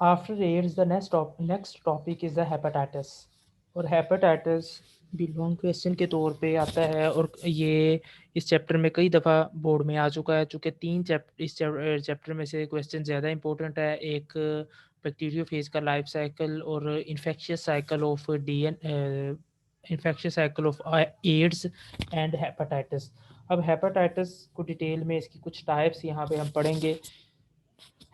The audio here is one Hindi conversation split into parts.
After AIDS the next topic is the hepatitis. और हेपेटाइटिस भी लॉन्ग क्वेश्चन के तौर पे आता है, और ये इस चैप्टर में कई दफ़ा बोर्ड में आ चुका है, चूँकि इस चैप्टर में से क्वेश्चन ज़्यादा इंपॉर्टेंट है। एक बैक्टीरियोफेज का लाइफ साइकिल और infectious cycle of AIDS and hepatitis. अब हेपेटाइटिस को डिटेल में इसकी कुछ टाइप्स यहाँ पे हम पढ़ेंगे।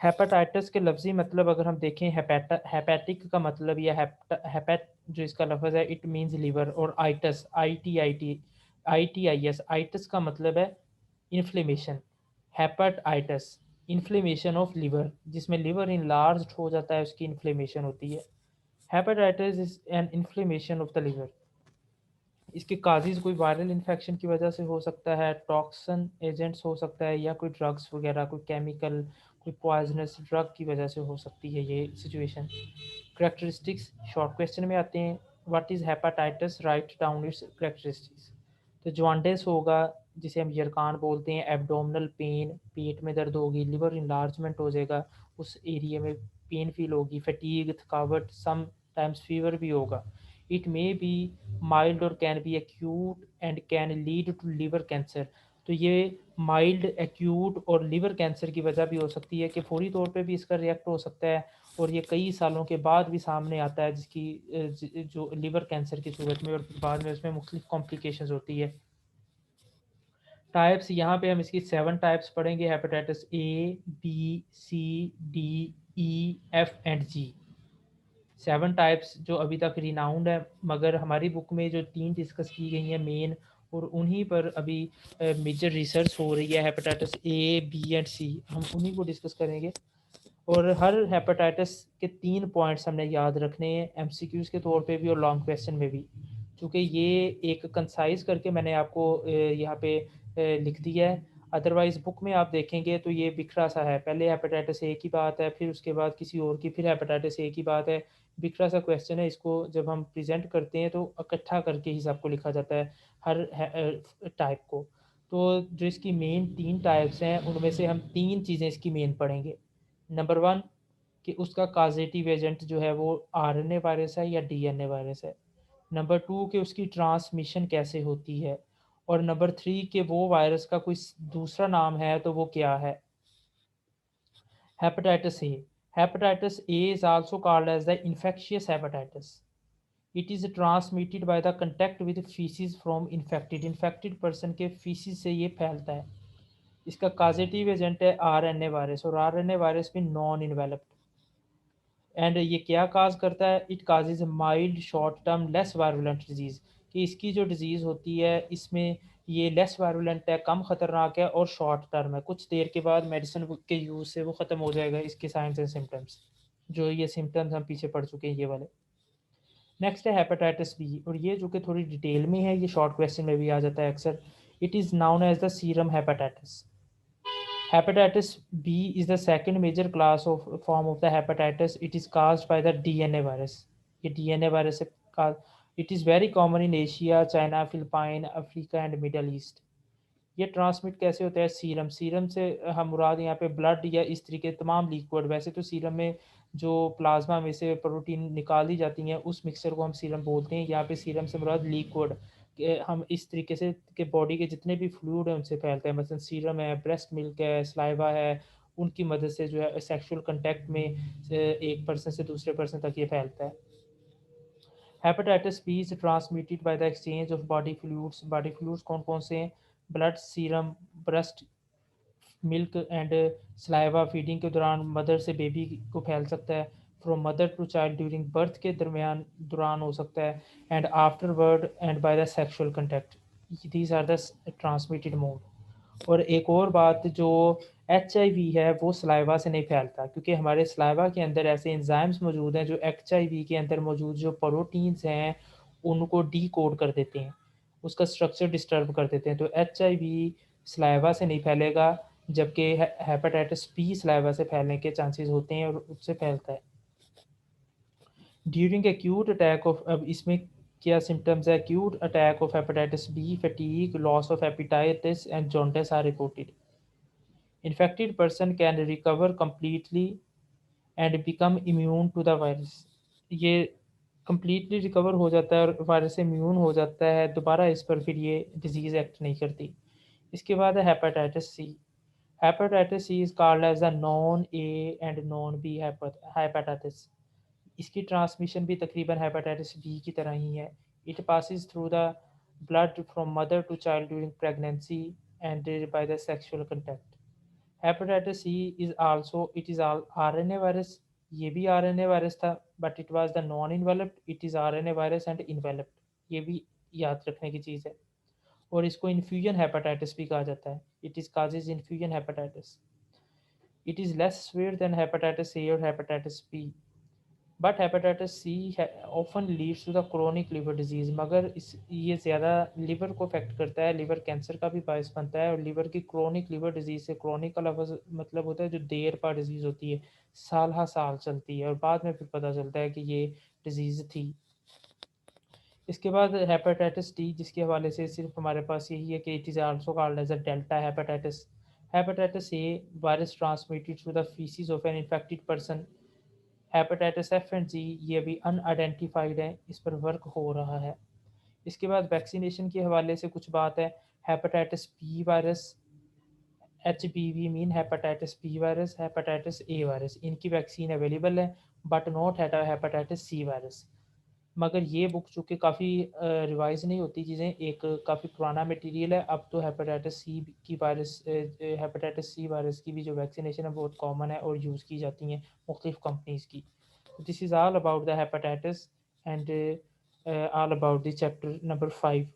हेपेटाइटिस के लफ्ज़ी मतलब अगर हम देखें, हेपेटिक का मतलब, या हेपेट जो इसका लफ्ज़ है, इट मीन्स लिवर, और आइटस आई टी आई एस, आइटस का मतलब है inflammation. Hepatitis inflammation of liver, जिसमें लिवर इनलार्ज हो जाता है, उसकी इन्फ्लेमेशन होती है। Hepatitis is an inflammation of the liver. इसके काजेज़ कोई वायरल इन्फेक्शन की वजह से हो सकता है, टॉक्सिन एजेंट्स हो सकता है, या कोई ड्रग्स वगैरह, कोई केमिकल, कोई पॉइजनस ड्रग की वजह से हो सकती है ये सिचुएशन। करेक्टरिस्टिक्स शॉर्ट क्वेश्चन में आते हैं। What is hepatitis, write down it's characteristics. तो जॉन्डिस होगा, जिसे हम यरकान बोलते हैं, एब्डोमिनल पेन, पेट में दर्द होगी, लिवर इन्लार्जमेंट हो जाएगा, उस एरिया में पेन फील होगी, फटीग, थकावट, सम टाइम्स फीवर भी होगा। इट मे बी माइल्ड और can be acute and can lead to liver cancer. तो ये माइल्ड, एक्यूट और लिवर कैंसर की वजह भी हो सकती है, कि फौरी तौर पे भी इसका रिएक्ट हो सकता है, और ये कई सालों के बाद भी सामने आता है, जो लिवर कैंसर की सूरत में, और बाद में उसमें मुख्तलिफ कॉम्प्लिकेशंस होती है। टाइप्स यहाँ पे हम इसकी 7 टाइप्स पढ़ेंगे, hepatitis A, B, C, D, E, F and G. 7 types जो अभी तक रिनाउंड है, मगर हमारी बुक में जो 3 डिस्कस की गई हैं मेन, और उन्हीं पर अभी मेजर रिसर्च हो रही है, हेपेटाइटिस ए, बी एंड सी, हम उन्हीं को डिस्कस करेंगे। और हर हेपेटाइटिस के 3 पॉइंट्स हमने याद रखने हैं, एमसीक्यूज़ के तौर पे भी और लॉन्ग क्वेश्चन में भी, क्योंकि ये एक कंसाइज करके मैंने आपको यहाँ पे लिख दिया है। अदरवाइज़ बुक में आप देखेंगे तो ये बिखरा सा है, पहले हेपेटाइटिस ए की बात है, फिर उसके बाद किसी और की, फिर हेपेटाइटिस ए की बात है, बिखरा सा क्वेश्चन है। इसको जब हम प्रेजेंट करते हैं तो इकट्ठा करके ही सबको लिखा जाता है, हर टाइप को। तो जो इसकी मेन 3 टाइप्स हैं, उनमें से हम 3 चीज़ें इसकी मेन पढ़ेंगे। नंबर 1, कि उसका काजेटिव एजेंट जो है वो आरएनए वायरस है या डीएनए वायरस है। नंबर 2, कि उसकी ट्रांसमिशन कैसे होती है। और नंबर 3, कि वो वायरस का कोई दूसरा नाम है तो वो क्या है। Hepatitis A, hepatitis A is also called as the infectious hepatitis. It is transmitted by the contact with faeces from infected person के फीसिस से ये फैलता है। इसका काजेटिव एजेंट है आरएनए वायरस, और आरएनए वायरस भी नॉन इन्वेलप्ड। एंड ये क्या काज करता है, it causes mild short term less virulent disease, कि इसकी जो डिज़ीज़ होती है इसमें ये लेस वायरुलेंट है, कम ख़तरनाक है, और शॉर्ट टर्म है, कुछ देर के बाद मेडिसिन के यूज़ से वो ख़त्म हो जाएगा, इसके साइंस एंड सिम्टम्स, जो ये सिम्टम्स हम पीछे पढ़ चुके हैं ये वाले। नेक्स्ट है हेपेटाइटिस बी, और ये जो कि थोड़ी डिटेल में है, ये शॉर्ट क्वेश्चन में भी आ जाता है अक्सर। It is known as the serum hepatitis. Hepatitis B is the second major class of form of the hepatitis. It is caused by the DNA virus. ये DNA virus से का It is very common in Asia, China, Philippine, Africa and Middle East. ये ट्रांसमिट कैसे होता है, सीरम, सीरम से हम मुराद यहाँ पे ब्लड या इस तरीके तमाम लिक्विड, वैसे तो सीरम में जो प्लाज्मा में से प्रोटीन निकाली जाती हैं उस मिक्सचर को हम सीरम बोलते हैं। यहाँ पे सीरम से मुराद लिक्विड, हम इस तरीके से कि बॉडी के जितने भी फ्लूइड हैं उनसे फैलता है, मतलब सीरम है, ब्रेस्ट मिल्क है, सलाइवा है, उनकी मदद से जो है सेक्सुअल कंटेक्ट में एक पर्सन से दूसरे पर्सन तक ये फैलता है। Hepatitis B is transmitted by the exchange of body fluids. Body fluids कौन कौन से हैं, blood, serum, breast milk and saliva. Feeding के दौरान मदर से बेबी को फैल सकता है, from mother to child during birth के दौरान हो सकता है, and afterward and by the sexual contact. These are the transmitted mode. और एक और बात, जो HIV है वो सलाइवा से नहीं फैलता, क्योंकि हमारे सलाइवा के अंदर ऐसे एंजाइम्स मौजूद हैं जो HIV के अंदर मौजूद जो प्रोटीन्स हैं उनको डी कोड कर देते हैं, उसका स्ट्रक्चर डिस्टर्ब कर देते हैं। तो HIV सलाइवा से नहीं फैलेगा, जबकि हेपेटाइटिस बी सलाइवा से फैलने के चांसेस होते हैं और उससे फैलता है। ड्यूरिंग एक्यूट अटैक ऑफ, अब इसमें क्या सिम्टम्स है, acute attack of hepatitis B, fatigue, loss of appetite and jaundice are reported. Infected person can recover completely and become immune to the virus. ये कम्प्लीटली रिकवर हो जाता है और वायरस से इम्यून हो जाता है, दोबारा इस पर फिर ये डिजीज़ एक्ट नहीं करती। इसके बाद है hepatitis C. Hepatitis C is called as the non A and non B hepatitis. इसकी ट्रांसमिशन भी तकरीबन हेपेटाइटिस बी की तरह ही है। It passes through the blood from mother to child during pregnancy and by the sexual contact. Hepatitis C is also it is RNA virus. ये भी आरएनए वायरस था, but it was the non enveloped, it is RNA virus and enveloped. ये भी याद रखने की चीज़ है। और इसको इन्फ्यूजन हेपेटाइटिस भी कहा जाता है। It is causes infusion hepatitis. It is less severe than hepatitis A और hepatitis B, but hepatitis C often leads to the chronic liver disease. मगर इस ये ज़्यादा लिवर को अफेक्ट करता है, लिवर कैंसर का भी बायस बनता है। और लिवर की क्रोनिक लिवर डिजीज़ से, क्रोनिक का लफ्ज़ मतलब होता है जो देर पा डिजीज़ होती है, साल हा साल चलती है और बाद में फिर पता चलता है कि ये डिजीज़ थी। इसके बाद हेपेटाइटिस डी, जिसके हवाले से सिर्फ हमारे पास यही है कि it is also called as a delta hepatitis. Hepatitis A virus transmitted through the feces of an infected person. Hepatitis F and G ये अभी अनआइडेंटिफाइड है, इस पर वर्क हो रहा है। इसके बाद वैक्सीनेशन के हवाले से कुछ बात है। Hepatitis B virus, H P V mean hepatitis B virus, hepatitis A virus, इनकी वैक्सीन अवेलेबल है, but not hepatitis C virus. मगर ये बुक चूँकि काफ़ी रिवाइज नहीं होती चीज़ें, एक काफ़ी पुराना मटेरियल है। अब तो हेपेटाइटिस सी की वायरस, हेपेटाइटिस सी वायरस की भी जो वैक्सीनेशन है बहुत कॉमन है और यूज़ की जाती हैं मुख्तलिफ कंपनीज़ की। This is all about the hepatitis and all about the chapter number 5।